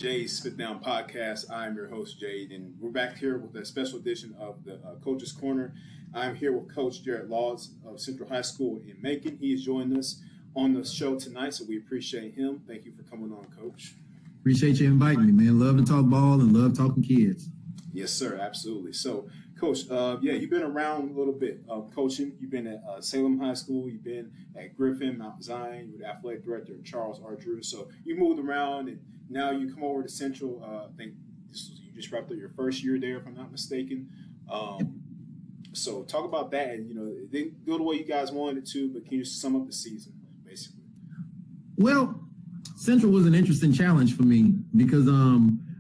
Jay's Spit Down Podcast. I'm your host, Jade, and we're back here with a special edition of the Coach's Corner. I'm here with Coach Jarret Laws of Central High School in Macon. He is joining us on the show tonight, so we appreciate him. Thank you for coming on, Coach. Appreciate you inviting me, man. Love to talk ball and love talking kids. Yes, sir, absolutely. So, Coach, you've been around a little bit coaching. You've been at Salem High School. You've been at Griffin, Mount Zion. You were the athletic director at Charles R. Drew. So you moved around, and now you come over to Central. I think you just wrapped up your first year there, if I'm not mistaken. So talk about that. And, it didn't go the way you guys wanted it to, but can you sum up the season, basically? Well, Central was an interesting challenge for me because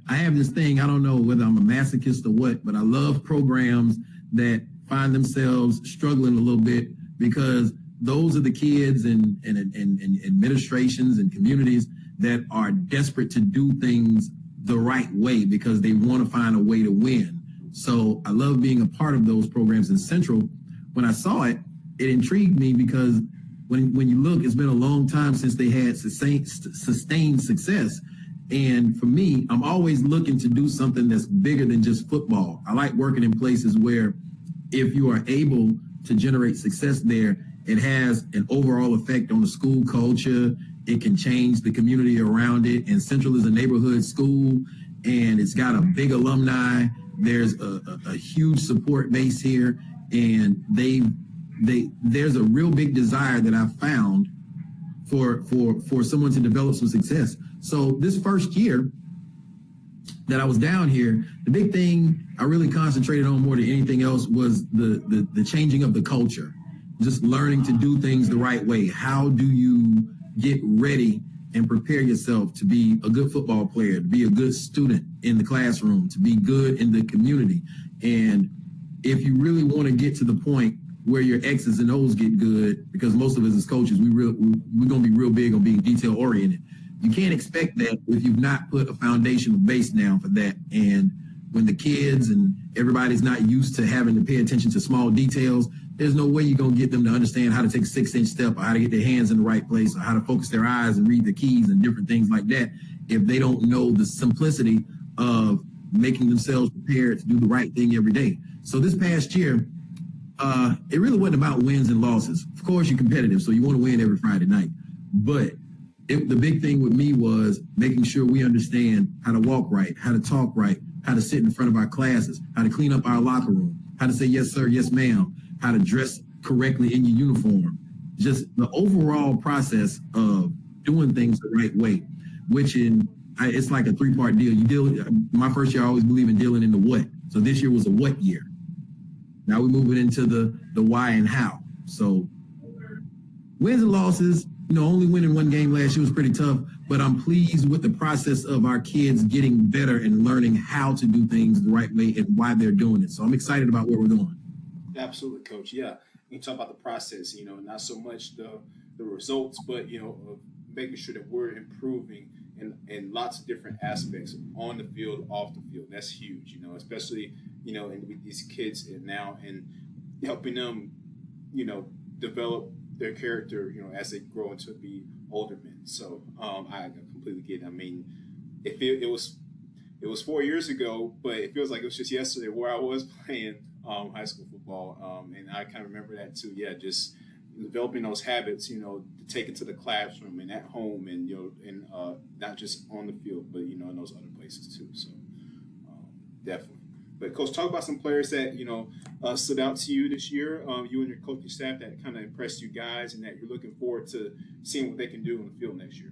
I have this thing, I don't know whether I'm a masochist or what, but I love programs that find themselves struggling a little bit because those are the kids and administrations and communities that are desperate to do things the right way because they want to find a way to win. So I love being a part of those programs in Central. When I saw it, it intrigued me because when you look, it's been a long time since they had sustained success. And for me, I'm always looking to do something that's bigger than just football. I like working in places where if you are able to generate success there, it has an overall effect on the school culture. It can change the community around it. And Central is a neighborhood school, and it's got a big alumni. There's a huge support base here, and there's a real big desire that I've found for someone to develop some success. So this first year that I was down here, the big thing I really concentrated on more than anything else was the changing of the culture, just learning to do things the right way. How do you get ready and prepare yourself to be a good football player, to be a good student in the classroom, to be good in the community? And if you really want to get to the point where your X's and O's get good, because most of us as coaches, we're going to be real big on being detail oriented. You can't expect that if you've not put a foundational base down for that. And when the kids and everybody's not used to having to pay attention to small details, there's no way you're going to get them to understand how to take a 6-inch step or how to get their hands in the right place or how to focus their eyes and read the keys and different things like that if they don't know the simplicity of making themselves prepared to do the right thing every day. So this past year, it really wasn't about wins and losses. Of course, you're competitive, so you want to win every Friday night. But the big thing with me was making sure we understand how to walk right, how to talk right, how to sit in front of our classes, how to clean up our locker room, how to say yes, sir, yes, ma'am, how to dress correctly in your uniform. Just the overall process of doing things the right way, which it's like a three-part deal. My first year, I always believe in dealing in the what. So this year was a what year. Now we're moving into the why and how. So wins and losses, only winning one game last year was pretty tough, but I'm pleased with the process of our kids getting better and learning how to do things the right way and why they're doing it. So I'm excited about where we're going. Absolutely, Coach. Yeah. You talk about the process, not so much the results, but, making sure that we're improving in lots of different aspects on the field, off the field. That's huge, especially, and with these kids now and helping them, develop their character, as they grow into be older men. So I completely get it. I mean, it was 4 years ago, but it feels like it was just yesterday where I was playing high school football. And I kind of remember that too. Yeah, just developing those habits, to take it to the classroom and at home and, and not just on the field, but, in those other places too. So definitely. But, Coach, talk about some players that, stood out to you this year, you and your coaching staff that kind of impressed you guys and that you're looking forward to seeing what they can do on the field next year.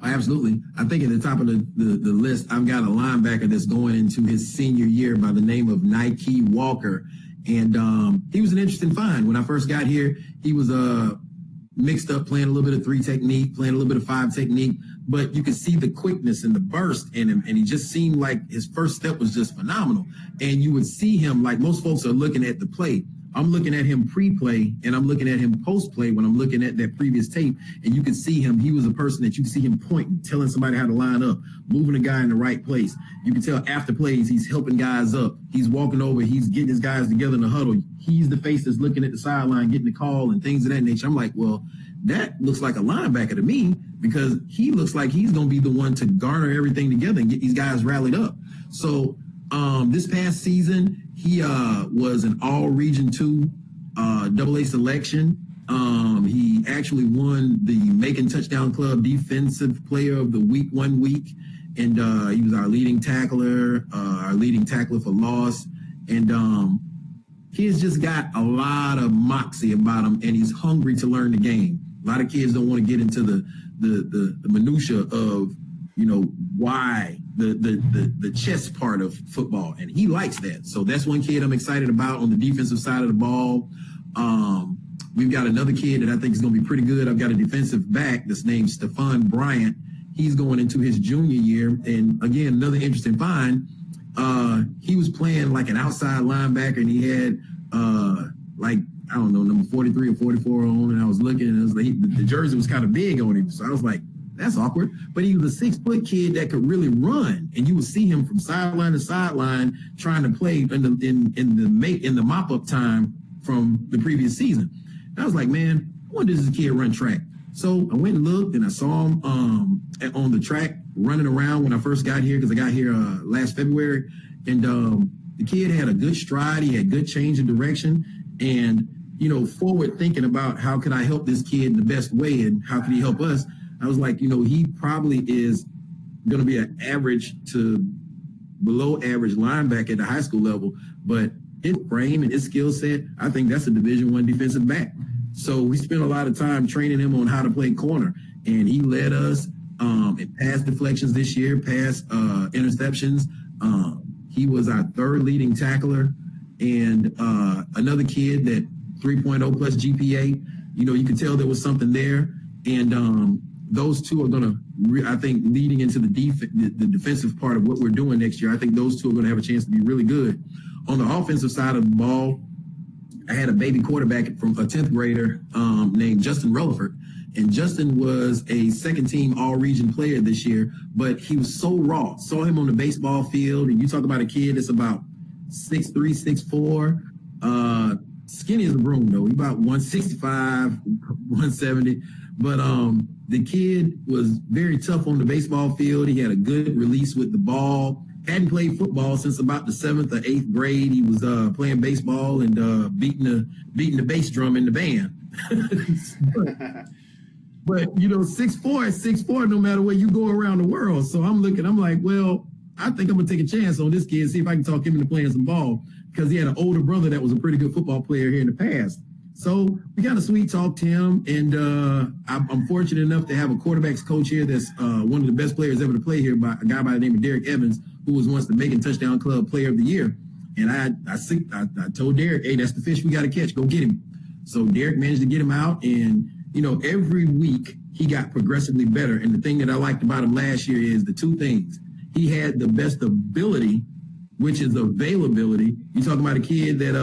Absolutely. I think at the top of the list, I've got a linebacker that's going into his senior year by the name of Nike Walker. And he was an interesting find. When I first got here, he was mixed up, playing a little bit of 3 technique, playing a little bit of 5 technique, but you could see the quickness and the burst in him, and he just seemed like his first step was just phenomenal. And you would see him, like most folks are looking at the play. I'm looking at him pre-play, and I'm looking at him post-play when I'm looking at that previous tape, and you could see him. He was a person that you could see him pointing, telling somebody how to line up, moving the guy in the right place. You can tell after plays, he's helping guys up. He's walking over. He's getting his guys together in the huddle. He's the face that's looking at the sideline, getting the call and things of that nature. I'm like, well, that looks like a linebacker to me, because he looks like he's going to be the one to garner everything together and get these guys rallied up. So this past season, he was an all-region 2 AA selection. He actually won the Macon Touchdown Club Defensive Player of the Week 1 week. And he was our leading tackler for loss. And he's just got a lot of moxie about him, and he's hungry to learn the game. A lot of kids don't want to get into the minutia of, why the chess part of football, and he likes that. So that's one kid I'm excited about on the defensive side of the ball. We've got another kid that I think is going to be pretty good. I've got a defensive back that's named Stephon Bryant. He's going into his junior year, and again, another interesting find. He was playing like an outside linebacker, and he had number 43 or 44 on, and I was looking, and it was like the jersey was kind of big on him, so I was like, that's awkward. But he was a 6-foot kid that could really run, and you would see him from sideline to sideline trying to play in the mop-up time from the previous season. And I was like, man, I wonder does this kid run track? So I went and looked, and I saw him on the track running around when I first got here, because I got here last February. And the kid had a good stride. He had good change of direction. And, forward thinking about how could I help this kid in the best way and how can he help us? I was like, he probably is going to be an average to below average linebacker at the high school level. But his frame and his skill set, I think that's a Division I defensive back. So we spent a lot of time training him on how to play corner, and he led us in pass deflections this year, pass interceptions. He was our 3rd leading tackler, and another kid that 3.0 plus GPA. You could tell there was something there, and those two are going to, I think, leading into the defensive part of what we're doing next year. I think those two are going to have a chance to be really good. On the offensive side of the ball, I had a baby quarterback from a 10th grader named Justin Rutherford. And Justin was a 2nd-team all-region player this year, but he was so raw. Saw him on the baseball field, and you talk about a kid that's about 6'3", 6'4", skinny as a broom, though. He's about 165, 170. But the kid was very tough on the baseball field. He had a good release with the ball. Hadn't played football since about the 7th or 8th grade. He was playing baseball and beating the bass drum in the band. But 6'4" is 6'4" no matter where you go around the world. So I'm like, well, I think I'm going to take a chance on this kid, see if I can talk him into playing some ball, because he had an older brother that was a pretty good football player here in the past. So we kind of sweet talked him, and I'm fortunate enough to have a quarterbacks coach here that's one of the best players ever to play here, by a guy by the name of Derek Evans, who was once the Macon Touchdown Club Player of the Year. And I told Derek, hey, that's the fish we got to catch. Go get him. So Derek managed to get him out, and every week he got progressively better. And the thing that I liked about him last year is the two things. He had the best ability, which is availability. You're talking about a kid that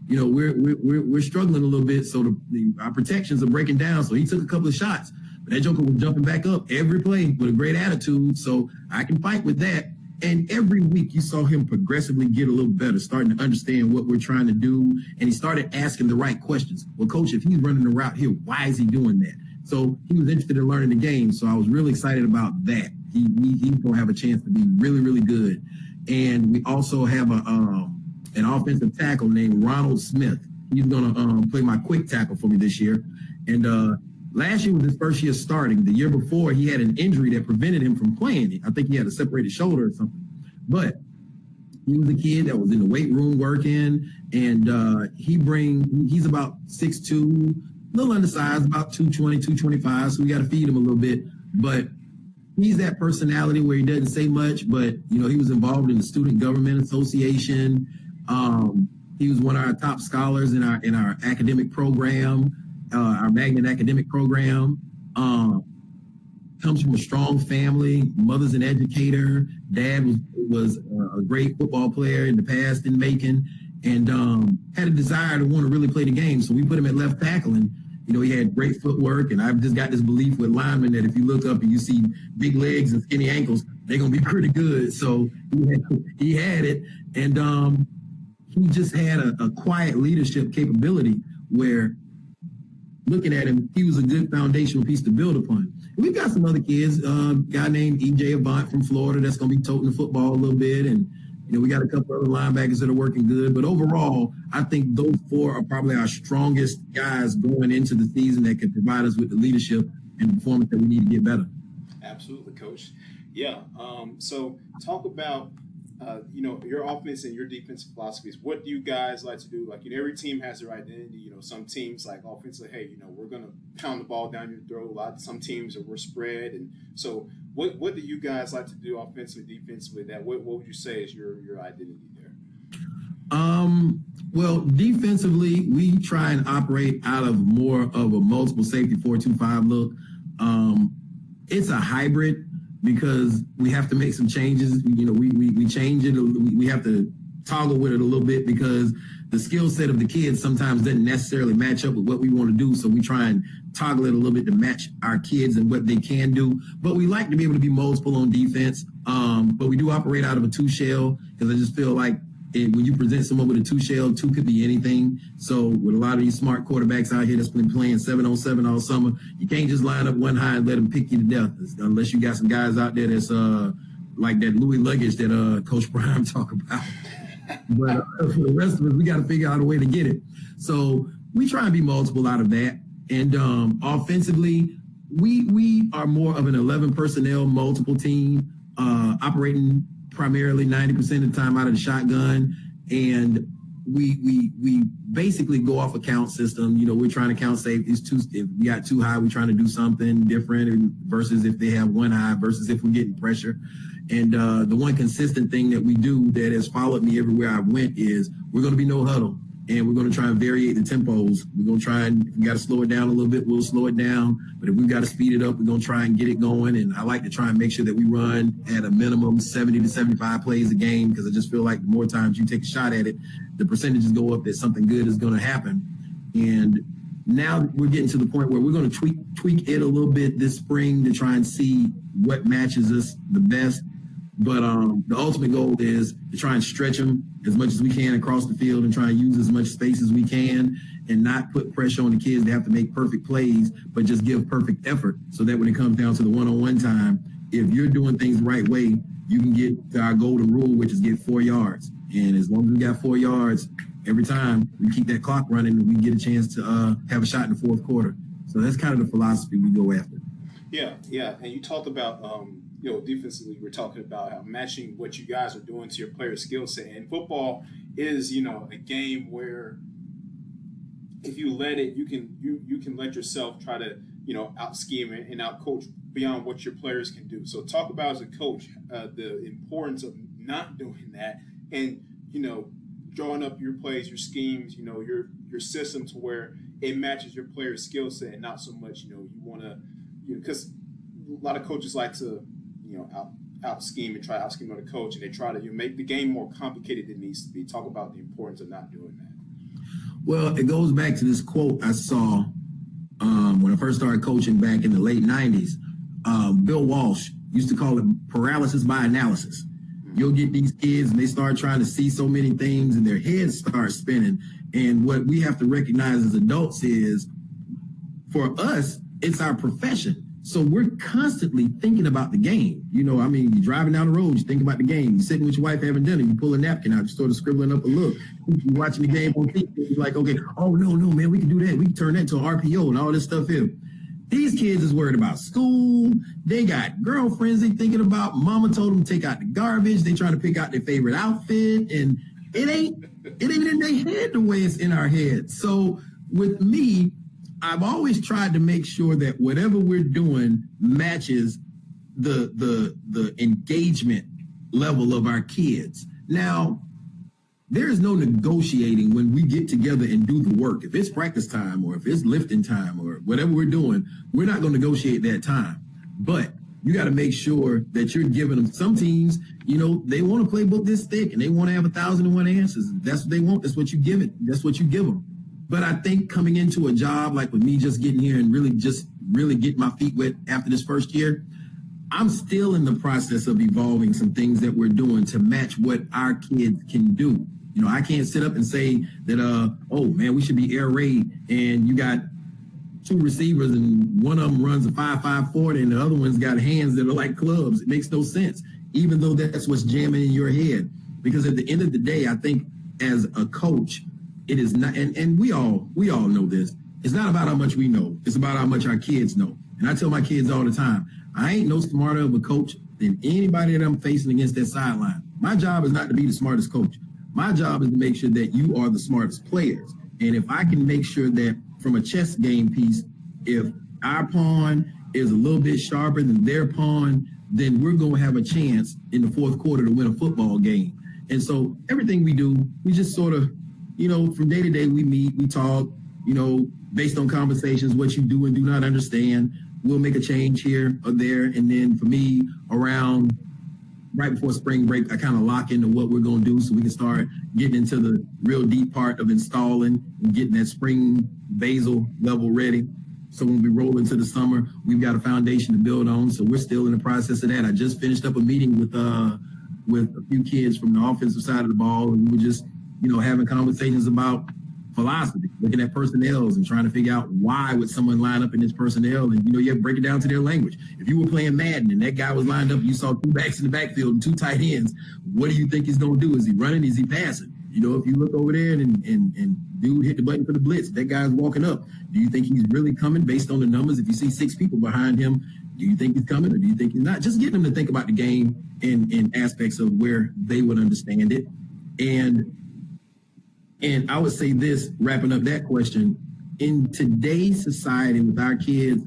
we're struggling a little bit, so our protections are breaking down. So he took a couple of shots, but that joker was jumping back up every play with a great attitude. So I can fight with that. And every week you saw him progressively get a little better, starting to understand what we're trying to do. And he started asking the right questions. Well, coach, if he's running the route here, why is he doing that? So he was interested in learning the game. So I was really excited about that. He's going to have a chance to be really, really good. And we also have an offensive tackle named Ronald Smith. He's going to play my quick tackle for me this year. And last year was his first year starting. The year before, he had an injury that prevented him from playing. I think he had a separated shoulder or something. But he was a kid that was in the weight room working, and he's about 6'2", a little undersized, about 220, 225, so we got to feed him a little bit. But he's that personality where he doesn't say much, but, he was involved in the Student Government Association. He was one of our top scholars in our academic program. Our magnet academic program, comes from a strong family. Mother's an educator. Dad was a great football player in the past in Macon, and had a desire to want to really play the game. So we put him at left tackle, and he had great footwork. And I've just got this belief with linemen that if you look up and you see big legs and skinny ankles, they're gonna be pretty good. So he had it, and he just had a quiet leadership capability where looking at him, he was a good foundational piece to build upon. We've got some other kids, a guy named E.J. Avant from Florida that's going to be toting the football a little bit. And, we got a couple other linebackers that are working good. But overall, I think those four are probably our strongest guys going into the season that can provide us with the leadership and performance that we need to get better. Absolutely, Coach. Yeah. So talk about, your offense and your defensive philosophies. What do you guys like to do? Like, every team has their identity. Some teams like offensively, hey, we're going to pound the ball down your throat. Some teams we're spread. And so what do you guys like to do offensively, defensively? What would you say is your identity there? Well, defensively, we try and operate out of more of a multiple safety 4-2-5 look. It's a hybrid because we have to make some changes. We change it. We have to toggle with it a little bit because the skill set of the kids sometimes doesn't necessarily match up with what we want to do. So we try and toggle it a little bit to match our kids and what they can do. But we like to be able to be multiple on defense. But we do operate out of a 2-shell because I just feel like when you present someone with a 2-shell, 2 could be anything. So with a lot of these smart quarterbacks out here that's been playing 7-on-7 all summer, you can't just line up one high and let them pick you to death unless you got some guys out there that's like that Louis luggage that Coach Prime talk about. But for the rest of us, we got to figure out a way to get it. So we try and be multiple out of that. And offensively, we are more of an 11 personnel multiple team, operating primarily 90% of the time out of the shotgun. And we basically go off a count system. We're trying to count safeties. If we got 2 high, we're trying to do something different versus if they have 1 high versus if we're getting pressure. And the one consistent thing that we do that has followed me everywhere I went is we're going to be no huddle. And we're going to try and vary the tempos. We're going to try and, if we got to slow it down a little bit, we'll slow it down. But if we've got to speed it up, we're going to try and get it going. And I like to try and make sure that we run at a minimum 70 to 75 plays a game because I just feel like the more times you take a shot at it, the percentages go up that something good is going to happen. And now we're getting to the point where we're going to tweak it a little bit this spring to try and see what matches us the best. But the ultimate goal is to try and stretch them as much as we can across the field and try and use as much space as we can and not put pressure on the kids to have to make perfect plays, but just give perfect effort so that when it comes down to the one-on-one time, if you're doing things the right way, you can get to our golden rule, which is get 4 yards. And as long as we got 4 yards, every time we keep that clock running, we get a chance to have a shot in the fourth quarter. So that's kind of the philosophy we go after. Yeah. And you talked about defensively, we're talking about how matching what you guys are doing to your player skill set. And football is, a game where if you let it, you can let yourself try to, out scheme and out coach beyond what your players can do. So talk about as a coach the importance of not doing that and, drawing up your plays, your schemes, your system to where it matches your player's skill set and not so much, you want to, because a lot of coaches like to, out scheme and try to out scheme on the coach, and they try to make the game more complicated than it needs to be. Talk about the importance of not doing that. Well, it goes back to this quote I saw when I first started coaching back in the late 90s. Bill Walsh used to call it paralysis by analysis. You'll get these kids and they start trying to see so many things and their heads start spinning. And what we have to recognize as adults is, for us, it's our profession. So we're constantly thinking about the game. You're driving down the road, you think about the game. You're sitting with your wife having dinner, you pull a napkin out, you start scribbling up a look. You're watching the game on TV, you're like, okay, oh, no, man, we can do that. We can turn that to an RPO and all this stuff here. These kids is worried about school. They got girlfriends they thinking about. Mama told them to take out the garbage. They trying to pick out their favorite outfit. And it ain't in their head the way it's in our head. So with me, I've always tried to make sure that whatever we're doing matches the engagement level of our kids. Now, there is no negotiating when we get together and do the work. If it's practice time or if it's lifting time or whatever we're doing, we're not going to negotiate that time. But you got to make sure that you're giving them. Some teams, they want to play book this thick and they want to have 1,001 answers. That's what they want. That's what you give it. That's what you give them. But I think coming into a job like with me just getting here and really getting my feet wet after this first year, I'm still in the process of evolving some things that we're doing to match what our kids can do. I can't sit up and say that, oh, man, we should be air raid and you got two receivers and one of them runs a 5.5 40 and the other one's got hands that are like clubs. It makes no sense, even though that's what's jamming in your head. Because at the end of the day, I think as a coach, it is not, and we all know this. It's not about how much we know. It's about how much our kids know. And I tell my kids all the time, I ain't no smarter of a coach than anybody that I'm facing against that sideline. My job is not to be the smartest coach. My job is to make sure that you are the smartest players. And if I can make sure that from a chess game piece, if our pawn is a little bit sharper than their pawn, then we're going to have a chance in the fourth quarter to win a football game. And so everything we do, we just sort of, from day to day, we meet, we talk, based on conversations, what you do and do not understand. We'll make a change here or there. And then for me, around right before spring break, I kind of lock into what we're going to do so we can start getting into the real deep part of installing and getting that spring basil level ready. So when we roll into the summer, we've got a foundation to build on. So we're still in the process of that. I just finished up a meeting with a few kids from the offensive side of the ball, and we were just, having conversations about philosophy, looking at personnels and trying to figure out why would someone line up in this personnel. And, you have to break it down to their language. If you were playing Madden and that guy was lined up, you saw two backs in the backfield and two tight ends, what do you think he's going to do? Is he running? Is he passing? If you look over there and dude hit the button for the blitz, that guy's walking up. Do you think he's really coming based on the numbers? If you see 6 people behind him, do you think he's coming or do you think he's not? Just getting them to think about the game in aspects of where they would understand it. And I would say this, wrapping up that question, in today's society with our kids,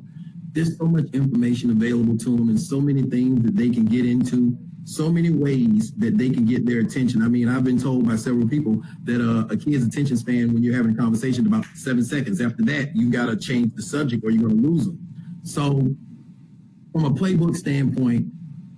there's so much information available to them and so many things that they can get into, so many ways that they can get their attention. I mean, I've been told by several people that a kid's attention span when you're having a conversation about 7 seconds. After that, you got to change the subject or you're going to lose them. So from a playbook standpoint,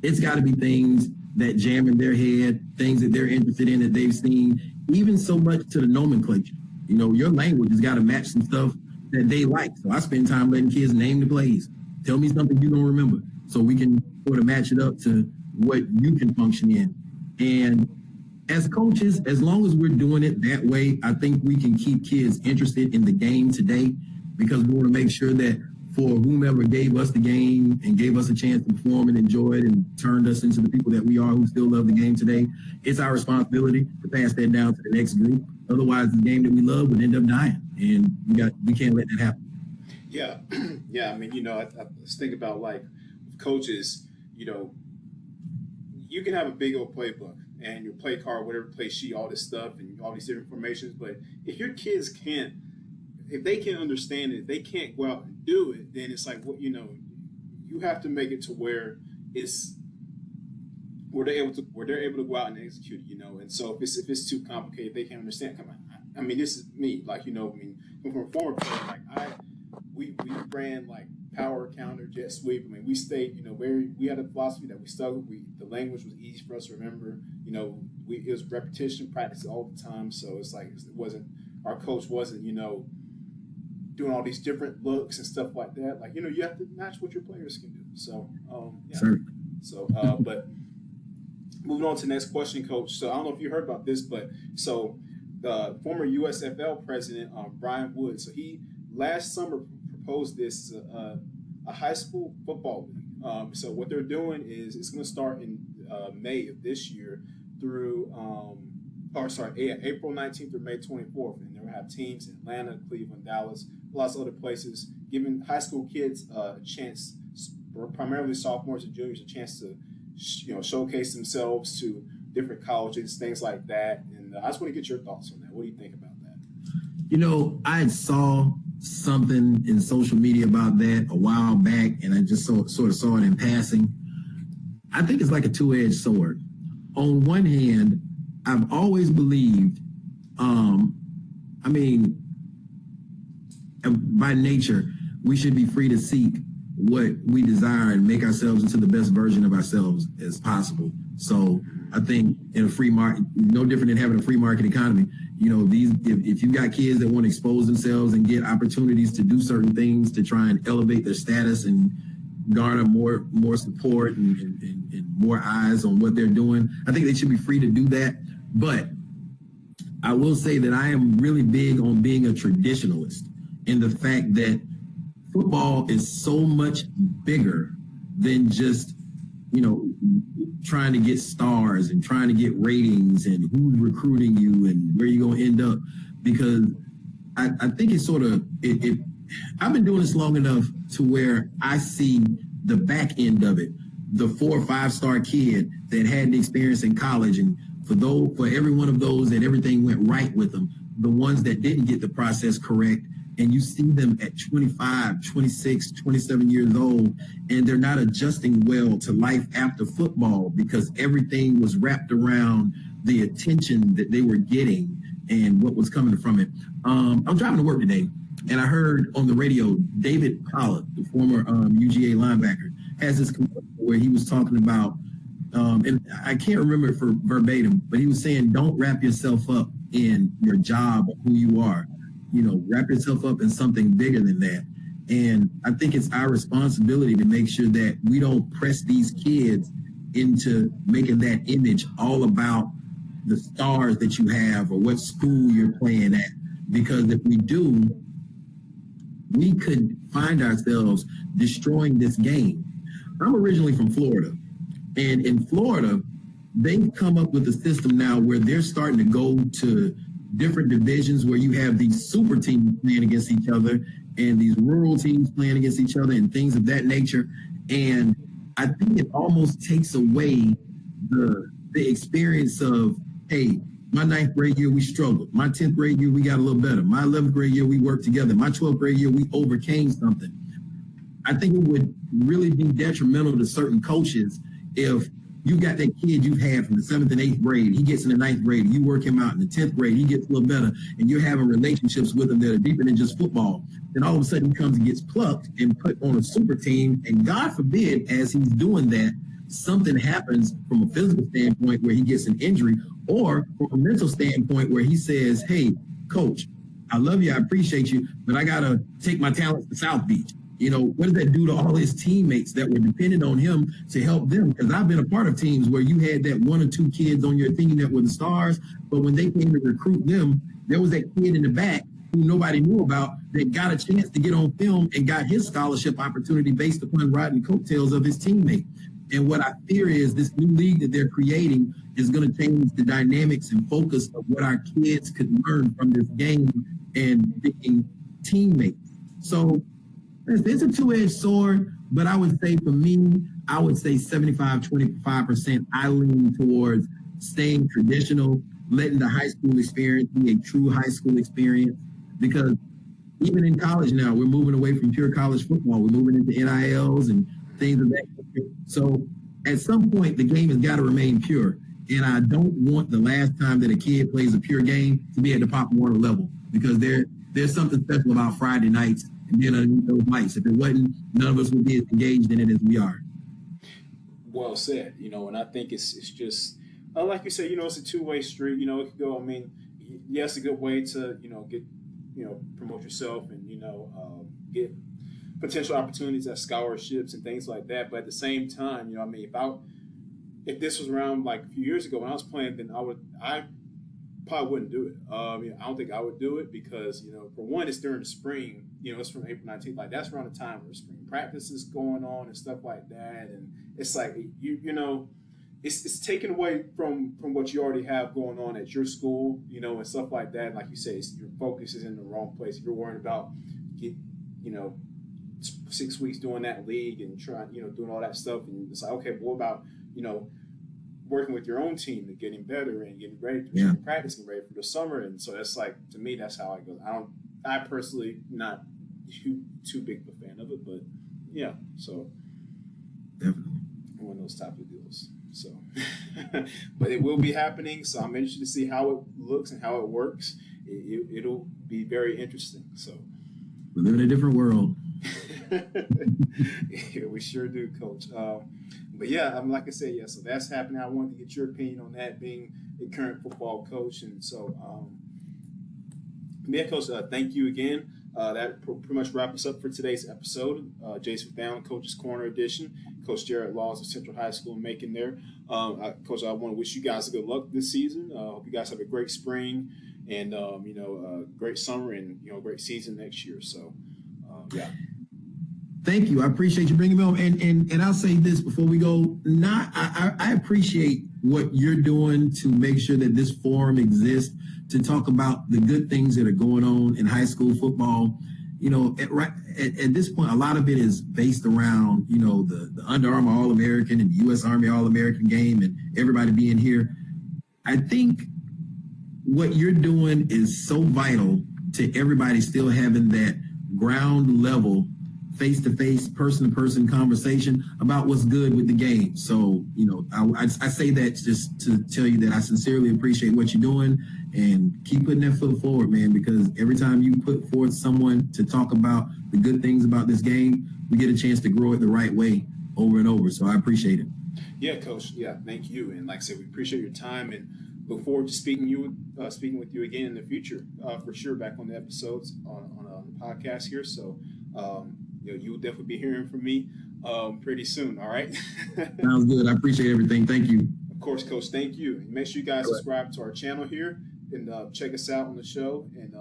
it's got to be things that jam in their head, things that they're interested in that they've seen, even so much to the nomenclature. Your language has got to match some stuff that they like. So I spend time letting kids name the plays. Tell me something you don't remember so we can sort of match it up to what you can function in. And as coaches, as long as we're doing it that way, I think we can keep kids interested in the game today because we want to make sure that for whomever gave us the game and gave us a chance to perform and enjoy it and turned us into the people that we are who still love the game today, it's our responsibility to pass that down to the next group. Otherwise, the game that we love would end up dying, and we can't let that happen. Yeah, yeah. I mean, I just think about like coaches. You can have a big old playbook and your play card, whatever play sheet, all this stuff, and all these different formations. But if your kids can't, if they can't understand it, they can't go out and do it, then it's like, you have to make it to where they're able to go out and execute it, And so if it's too complicated, they can't understand. Come on, I mean, this is me, like, I'm from a former player, like we ran like power, counter, jet sweep. I mean, we stayed, we had a philosophy that we stuck with. The language was easy for us to remember. It was repetition, practice all the time. So it's like our coach wasn't, doing all these different looks and stuff like that. Like, you have to match what your players can do. So, yeah. Sure. So, but moving on to the next question, Coach. So I don't know if you heard about this, but so the former USFL president, Brian Wood, so he last summer proposed this a high school football league. So what they're doing is it's going to start in May of this year through April 19th through May 24th, and they'll have teams in Atlanta, Cleveland, Dallas, lots of other places, giving high school kids a chance, primarily sophomores and juniors, a chance to showcase themselves to different colleges, things like that. And I just want to get your thoughts on that. What do you think about that? I saw something in social media about that a while back, and I just sort of saw it in passing. I think it's like a two-edged sword. On one hand, I've always believed, by nature, we should be free to seek what we desire and make ourselves into the best version of ourselves as possible. So I think in a free market, no different than having a free market economy, if you got kids that want to expose themselves and get opportunities to do certain things to try and elevate their status and garner more support and more eyes on what they're doing, I think they should be free to do that. But I will say that I am really big on being a traditionalist in the fact that football is so much bigger than just, trying to get stars and trying to get ratings and who's recruiting you and where you're going to end up. Because I think it's sort of, I've been doing this long enough to where I see the back end of it. The 4 or 5-star kid that had the experience in college, and for every one of those that everything went right with them, the ones that didn't get the process correct, and you see them at 25, 26, 27 years old, and they're not adjusting well to life after football because everything was wrapped around the attention that they were getting and what was coming from it. I'm driving to work today, and I heard on the radio David Pollack, the former UGA linebacker, has this commercial where he was talking about, and I can't remember it for verbatim, but he was saying, don't wrap yourself up in your job or who you are. Wrap yourself up in something bigger than that. And I think it's our responsibility to make sure that we don't press these kids into making that image all about the stars that you have or what school you're playing at. Because if we do, we could find ourselves destroying this game. I'm originally from Florida, and in Florida, they've come up with a system now where they're starting to go to different divisions where you have these super teams playing against each other and these rural teams playing against each other and things of that nature. And I think it almost takes away the experience of, hey, my 9th grade year, we struggled. My 10th grade year, we got a little better. My 11th grade year, we worked together. My 12th grade year, we overcame something. I think it would really be detrimental to certain coaches if you got that kid you've had from the 7th and 8th grade, he gets in the 9th grade, you work him out in the 10th grade, he gets a little better, and you're having relationships with him that are deeper than just football. Then all of a sudden he comes and gets plucked and put on a super team, and God forbid, as he's doing that, something happens from a physical standpoint where he gets an injury, or from a mental standpoint where he says, hey, coach, I love you, I appreciate you, but I got to take my talents to South Beach. What does that do to all his teammates that were dependent on him to help them? Because I've been a part of teams where you had that 1 or 2 kids on your team that were the stars, but when they came to recruit them, there was that kid in the back who nobody knew about that got a chance to get on film and got his scholarship opportunity based upon riding coattails of his teammate. And what I fear is this new league that they're creating is going to change the dynamics and focus of what our kids could learn from this game and being teammates. So it's a two-edged sword, but I would say for me, I would say 75-25%. I lean towards staying traditional, letting the high school experience be a true high school experience. Because even in college now, we're moving away from pure college football. We're moving into NILs and things of that nature. So at some point, the game has got to remain pure. And I don't want the last time that a kid plays a pure game to be at the Pop Warner level, because there's something special about Friday nights and being underneath those lights. If it wasn't, none of us would be as engaged in it as we are. Well said, and I think it's just, like you said, it's a two-way street. It could go, yes, a good way to, get, promote yourself and, get potential opportunities at scholarships and things like that. But at the same time, if this was around like a few years ago when I was playing, then I probably wouldn't do it. I don't think I would do it because, for one, it's during the spring. It's from April 19th. Like, that's around the time where spring practice is going on and stuff like that. And it's like, it's taken away from what you already have going on at your school, and stuff like that. Like you say, your focus is in the wrong place. If you're worried about, 6 weeks doing that league and trying, doing all that stuff. And it's like, okay, but what about, working with your own team and getting better and getting ready for practice and ready for the summer. And so that's like, to me, that's how I go. I personally not too big of a fan of it, but yeah, so definitely one of those type of deals. So, but it will be happening. So I'm interested to see how it looks and how it works. It'll be very interesting. So we live in a different world. Yeah, we sure do, Coach. But yeah, like I said, so that's happening. I wanted to get your opinion on that, being a current football coach. And so, Coach, thank you again. That pretty much wraps us up for today's episode. Jason Fallon, Coach's Corner edition. Coach Jarret Laws of Central High School in Macon there. Coach, I want to wish you guys good luck this season. Hope you guys have a great spring and, a great summer and, great season next year. So, yeah. Thank you. I appreciate you bringing me on. And I'll say this before we go. I appreciate what you're doing to make sure that this forum exists to talk about the good things that are going on in high school football. You know, at this point, a lot of it is based around, you know, the Under Armour All-American and the U.S. Army All-American game and everybody being here. I think what you're doing is so vital to everybody still having that ground level, face-to-face, person-to-person conversation about what's good with the game. So, you know, I say that just to tell you that I sincerely appreciate what you're doing and keep putting that foot forward, man, because every time you put forth someone to talk about the good things about this game, we get a chance to grow it the right way over and over. So I appreciate it. Yeah, Coach. Yeah, thank you. And like I said, we appreciate your time and look forward to speaking with you again in the future, for sure, back on the episodes on the podcast here. So, you know, you will definitely be hearing from me pretty soon. All right. Sounds good. I appreciate everything. Thank you. Of course, Coach. Thank you. And make sure you guys subscribe to our channel here and check us out on the show. And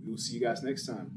we will see you guys next time.